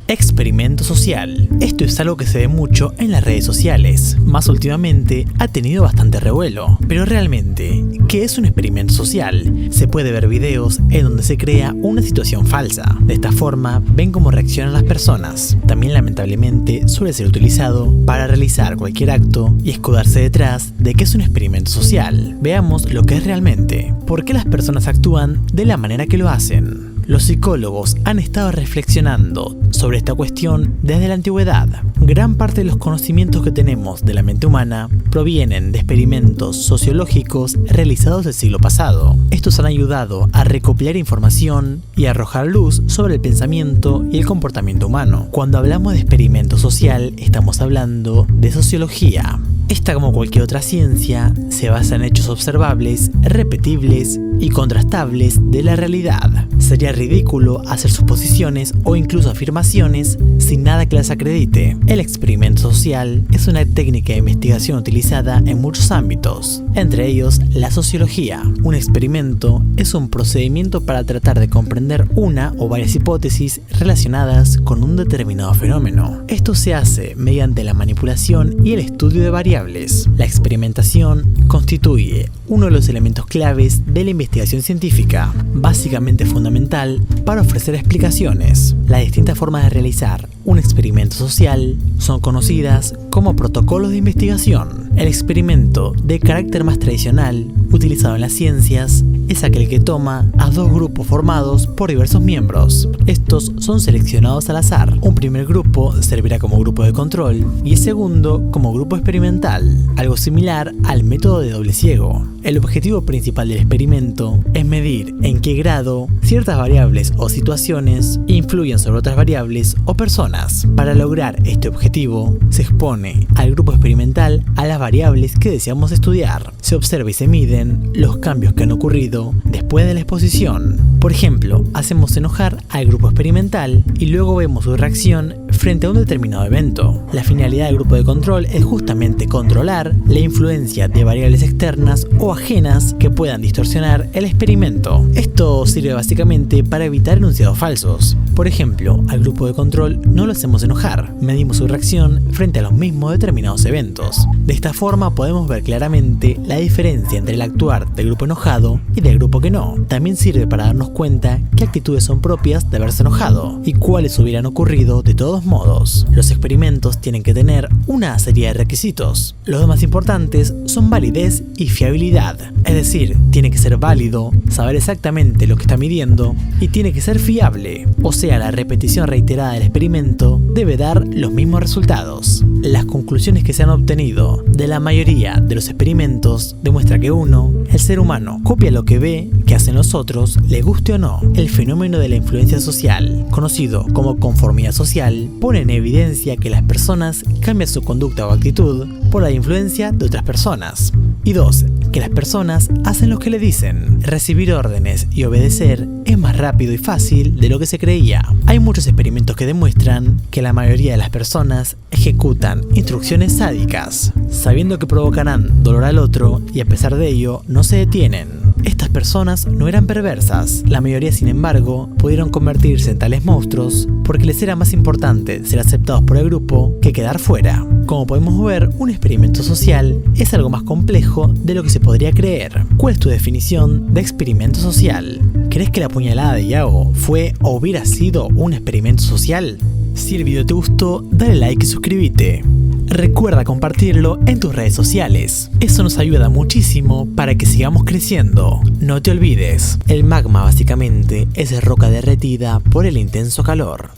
Experimento social. Esto es algo que se ve mucho en las redes sociales. Más últimamente ha tenido bastante revuelo. Pero realmente, ¿qué es un experimento social? Se puede ver videos en donde se crea una situación falsa. De esta forma, ven cómo reaccionan las personas. También lamentablemente suele ser utilizado para realizar cualquier acto y escudarse detrás de que es un experimento social. Veamos lo que es realmente. ¿Por qué las personas actúan de la manera que lo hacen? Los psicólogos han estado reflexionando sobre esta cuestión desde la antigüedad. Gran parte de los conocimientos que tenemos de la mente humana provienen de experimentos sociológicos realizados del siglo pasado. Estos han ayudado a recopilar información y a arrojar luz sobre el pensamiento y el comportamiento humano. Cuando hablamos de experimento social, estamos hablando de sociología. Esta, como cualquier otra ciencia, se basa en hechos observables, repetibles y contrastables de la realidad. Sería ridículo hacer suposiciones o incluso afirmaciones sin nada que las acredite. El experimento social es una técnica de investigación utilizada en muchos ámbitos, entre ellos la sociología. Un experimento es un procedimiento para tratar de comprender una o varias hipótesis relacionadas con un determinado fenómeno. Esto se hace mediante la manipulación y el estudio de variables. La experimentación constituye uno de los elementos claves de la investigación científica, básicamente fundamental para ofrecer explicaciones. Las distintas formas de realizar un experimento social son conocidas como protocolos de investigación. El experimento de carácter más tradicional, utilizado en las ciencias, es aquel que toma a dos grupos formados por diversos miembros. Estos son seleccionados al azar. Un primer grupo servirá como grupo de control y el segundo como grupo experimental, algo similar al método de doble ciego. El objetivo principal del experimento es medir en qué grado ciertas variables o situaciones influyen sobre otras variables o personas. Para lograr este objetivo, se expone al grupo experimental a las variables que deseamos estudiar. Se observa y se miden los cambios que han ocurrido después de la exposición. Por ejemplo, hacemos enojar al grupo experimental y luego vemos su reacción frente a un determinado evento. La finalidad del grupo de control es justamente controlar la influencia de variables externas o ajenas que puedan distorsionar el experimento. Esto sirve básicamente para evitar enunciados falsos. Por ejemplo, al grupo de control no lo hacemos enojar, medimos su reacción frente a los mismos determinados eventos. De esta forma podemos ver claramente la diferencia entre el actuar del grupo enojado y del grupo que no. También sirve para darnos cuenta qué actitudes son propias de haberse enojado y cuáles hubieran ocurrido de todos modos. Los experimentos tienen que tener una serie de requisitos. Los dos más importantes son validez y fiabilidad. Es decir, tiene que ser válido, saber exactamente lo que está midiendo y tiene que ser fiable. O sea, la repetición reiterada del experimento debe dar los mismos resultados. Las conclusiones que se han obtenido de la mayoría de los experimentos demuestran que el ser humano copia lo que ve que hacen los otros, le guste o no. El fenómeno de la influencia social, conocido como conformidad social, pone en evidencia que las personas cambian su conducta o actitud por la influencia de otras personas. Y 2. Que las personas hacen lo que le dicen. Recibir órdenes y obedecer es más rápido y fácil de lo que se creía. Hay muchos experimentos que demuestran que la mayoría de las personas ejecutan instrucciones sádicas, sabiendo que provocarán dolor al otro y a pesar de ello no se detienen. Estas personas no eran perversas, la mayoría sin embargo pudieron convertirse en tales monstruos porque les era más importante ser aceptados por el grupo que quedar fuera. Como podemos ver, un experimento social es algo más complejo de lo que se podría creer. ¿Cuál es tu definición de experimento social? ¿Crees que la puñalada de Yago fue o hubiera sido un experimento social? Si el video te gustó, dale like y suscríbete. Recuerda compartirlo en tus redes sociales. Eso nos ayuda muchísimo para que sigamos creciendo. No te olvides, el magma básicamente es roca derretida por el intenso calor.